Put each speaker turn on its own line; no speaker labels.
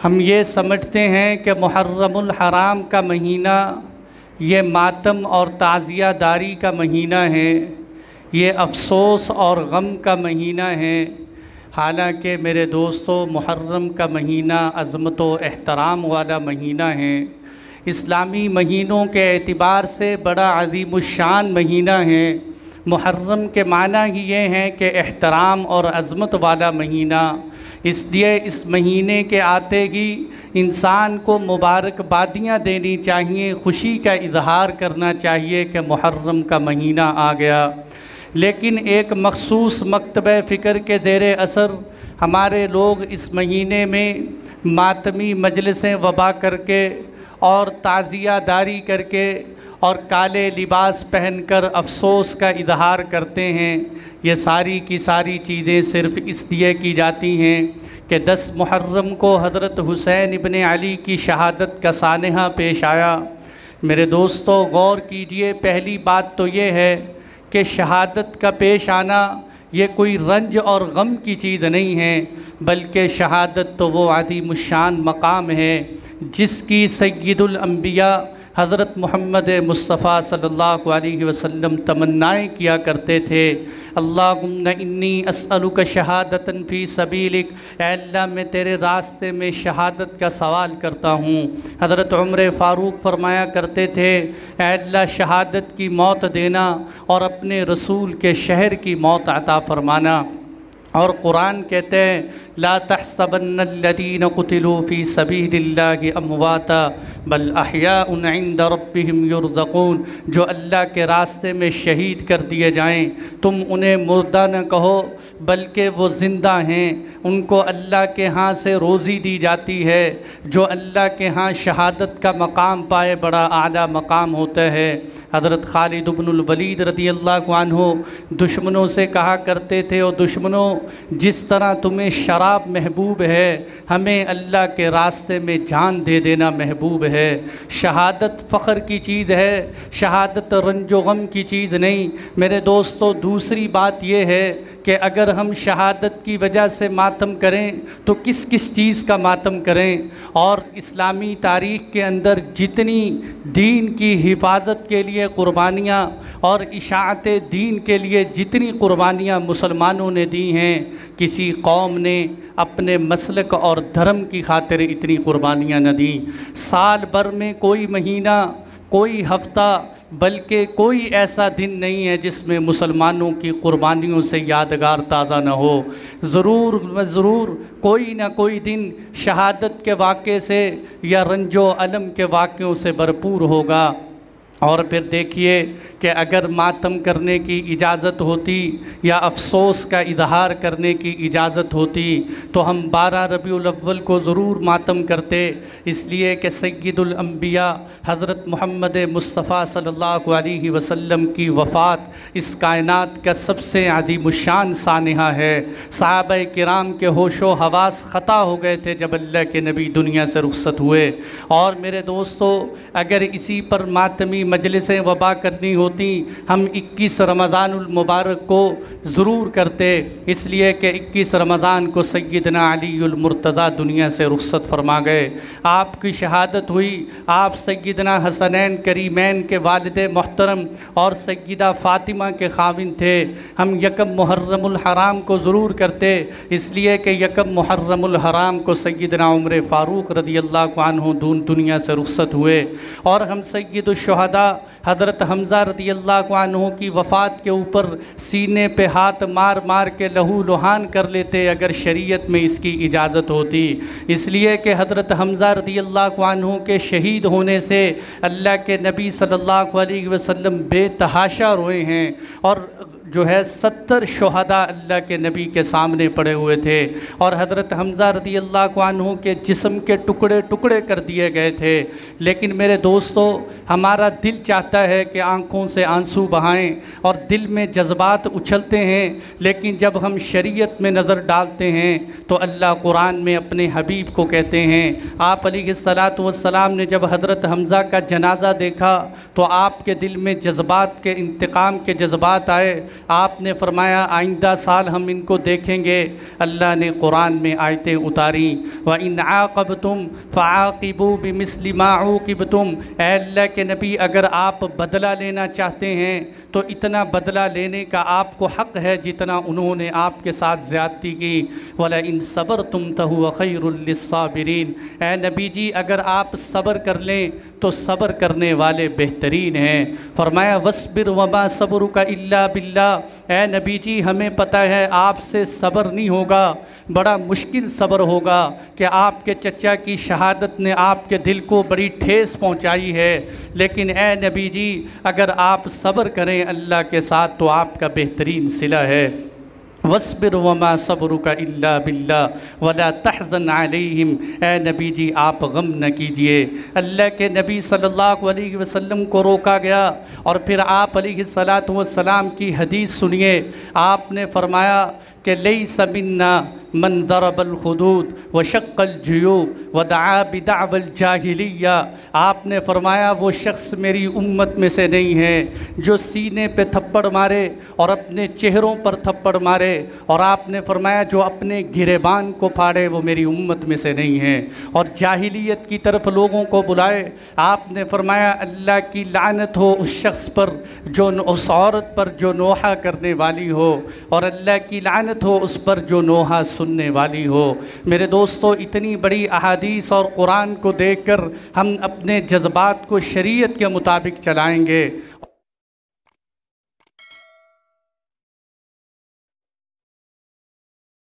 हम ये समझते हैं कि मुहर्रमुल हराम का महीना ये मातम और ताज़ियादारी का महीना है, ये अफ़सोस और गम का महीना है। हालांकि मेरे दोस्तों, मुहर्रम का महीना अज़मत व एहतराम वाला महीना है। इस्लामी महीनों के एतबार से बड़ा अज़ीमुश्शान महीना है। मुहर्रम के माना ही ये हैं कि एहतराम और अज़मत वाला महीना। इसलिए इस महीने के आते ही इंसान को मुबारकबादियाँ देनी चाहिए, खुशी का इजहार करना चाहिए कि मुहर्रम का महीना आ गया। लेकिन एक मखसूस मकतबे फ़िक्र के ज़ेरे असर हमारे लोग इस महीने में मातमी मजलिसें वबा करके और ताज़ियादारी करके और काले लिबास पहनकर अफ़सोस का इजहार करते हैं। ये सारी की सारी चीज़ें सिर्फ़ इसलिए की जाती हैं कि 10 मुहर्रम को हज़रत हुसैन इब्न अली की शहादत का सानहा पेश आया। मेरे दोस्तों, गौर कीजिए, पहली बात तो ये है कि शहादत का पेश आना ये कोई रंज और गम की चीज़ नहीं है, बल्कि शहादत तो वो अज़ीमुश्शान मकाम है जिसकी सय्यदुल अंबिया हज़रत मोहम्मद मुस्तफ़ा सल्लल्लाहु अलैहि वसल्लम तमन्नाएँ किया करते थे। अल्लाहुम्मा इन्नी अस्अलुका शहादतन फ़ी सबीलिक, ऐ अल्लाह मैं तेरे रास्ते में शहादत का सवाल करता हूँ। हज़रत उमर फ़ारूक फरमाया करते थे, ऐ अल्लाह शहादत की मौत देना और अपने रसूल के शहर की मौत अता फरमाना। और कुरान कहते हैं, ला तहसबन्नल्लज़ीन क़ुतिलू फ़ी सबीलिल्लाहि अमवाता बल अहयाउन इंद रब्बिहिम युरज़क़ून। जो अल्लाह के रास्ते में शहीद कर दिए जाएं, तुम उन्हें मुर्दा न कहो बल्कि वो ज़िंदा हैं, उनको अल्लाह के यहाँ से रोज़ी दी जाती है। जो अल्लाह के यहाँ शहादत का मकाम पाए, बड़ा आला मकाम होता है। हज़रत खालिद इब्नुल वलीद रज़ियल्लाहु अन्हु दुश्मनों से कहा करते थे, और दुश्मनों, जिस तरह तुम्हें शराब महबूब है, हमें अल्लाह के रास्ते में जान दे देना महबूब है। शहादत फ़ख्र की चीज़ है, शहादत रंजो गम की चीज़ नहीं। मेरे दोस्तों, दूसरी बात यह है कि अगर हम शहादत की वजह से मातम करें तो किस किस चीज़ का मातम करें। और इस्लामी तारीख़ के अंदर जितनी दीन की हिफाजत के लिए क़ुरबानियाँ और इशाअत दीन के लिए जितनी क़ुरबानियाँ मुसलमानों ने दी हैं, किसी कौम ने अपने मसलक और धर्म की खातिर इतनी क़ुरबानियाँ न दी। साल भर में कोई महीना, कोई हफ्ता, बल्कि कोई ऐसा दिन नहीं है जिसमें मुसलमानों की क़ुरबानियों से यादगार ताज़ा न हो। ज़रूर कोई ना कोई दिन शहादत के वाक़े से या रंजो अलम के वाक़यों से भरपूर होगा। और फिर देखिए कि अगर मातम करने की इजाज़त होती या अफ़सोस का इजहार करने की इजाज़त होती तो हम 12 रबीउल अव्वल को ज़रूर मातम करते, इसलिए कि सय्यदुल अंबिया हज़रत मोहम्मद मुस्तफ़ा सल्लल्लाहु अलैहि वसल्लम की वफ़ात इस कायनात का सबसे अज़ीमुश्शान सानहा है। सहाबाए किराम के होशो हवास ख़ता हो गए थे जब अल्लाह के नबी दुनिया से रुखसत हुए। और मेरे दोस्तों, अगर इसी पर मातमी मजलिसें वबा करनी होती, हम 21 रमज़ानुल मुबारक को ज़रूर करते, इसलिए कि 21 रमज़ान को सय्यदना अलीउल मुर्तज़ा दुनिया से रुखसत फरमा गए। आपकी शहादत हुई, आप सय्यदना हसनैन करीमैन के वालिद मोहतरम और सय्यदा फ़ातिमा के ख़ाविन थे। हम यकम मुहर्रमुल हराम को ज़रूर करते, इसलिए कि यकम मुहर्रमुल हराम को सय्यदना उमर फ़ारूक रज़ियल्लाहु अन्हु दुनिया से रुखसत हुए। और हम सय्यदुश्शुहदा हज़रत हमज़ा रज़ियल्लाहु अन्हु की वफ़ात के ऊपर सीने पे हाथ मार मार के लहू लुहान कर लेते अगर शरीयत में इसकी इजाज़त होती। इसलिए कि हज़रत हमज़ा रज़ियल्लाहु अन्हु के शहीद होने से अल्लाह के नबी सल्लल्लाहु अलैहि वसल्लम बेतहाशा रोए हैं। और जो है 70 शुहदा अल्लाह के नबी के सामने पड़े हुए थे और हज़रत हमज़ा रज़ियल्लाहु अन्हु के जिस्म के टुकड़े टुकड़े कर दिए गए थे। लेकिन मेरे दोस्तों, हमारा दिल चाहता है कि आँखों से आंसू बहाएं और दिल में जज्बात उछलते हैं, लेकिन जब हम शरीयत में नज़र डालते हैं तो अल्लाह कुरान में अपने हबीब को कहते हैं, आप अलैहिस्सलातु वस्सलाम ने जब हज़रत हमज़ा का जनाज़ा देखा तो आपके दिल में जज्बात के इंतकाम के जज्बात आए। आपने फरमाया आइंदा साल हम इनको देखेंगे। अल्लाह ने कुरान में आयतें उतारी, व इन आक़बतुम फ़आक़िबू बिमिस्लि मा उक़िबतुम, ऐ अल्लाह के नबी अगर आप बदला लेना चाहते हैं तो इतना बदला लेने का आपको हक़ है जितना उन्होंने आपके साथ ज़्यादती की। वला इन सबरतुम तहुव खैरुल लिस्साबिरीन, ऐ नबी जी अगर आप सब्र कर लें तो सब्र करने वाले बेहतरीन हैं। फरमाया वस्बिर वमा सबरुका इल्ला बिल्लाह, ऐ नबी जी हमें पता है आपसे सब्र नहीं होगा, बड़ा मुश्किल सब्र होगा कि आपके चचा की शहादत ने आपके दिल को बड़ी ठेस पहुंचाई है, लेकिन ए नबी जी अगर आप सब्र करें अल्लाह के साथ तो आपका बेहतरीन सिला है। वस्बिर वमा सबरुका इल्ला बिल्लाह वला तहज़न अलैहिम, ए नबी जी आप गम न कीजिए। अल्लाह के नबी सल्लल्लाहु अलैहि वसल्लम को रोका गया और फिर आप अलैहिस्सलातु वस्सलाम की हदीस सुनिए। आपने फरमाया कि लैसा मिन्ना मन दरबल खुदूद व शक्कल जुयूब व दआ बिदअवल जाहिलिया, आपने फरमाया वो शख्स मेरी उम्मत में से नहीं है जो सीने पे थप्पड़ मारे और अपने चेहरों पर थप्पड़ मारे, और आपने फरमाया जो अपने गिरेबान को फाड़े वो मेरी उम्मत में से नहीं है, और जाहिलियत की तरफ लोगों को बुलाए। आपने फरमाया अल्लाह की लानत हो उस शख्स पर जो उस औरत पर जो नोहा करने वाली हो, और अल्लाह की लानत हो उस पर जो नोहा सुनने वाली हो। मेरे दोस्तों इतनी बड़ी अहादीस और कुरान को देखकर हम अपने जज्बात को शरीयत के मुताबिक चलाएंगे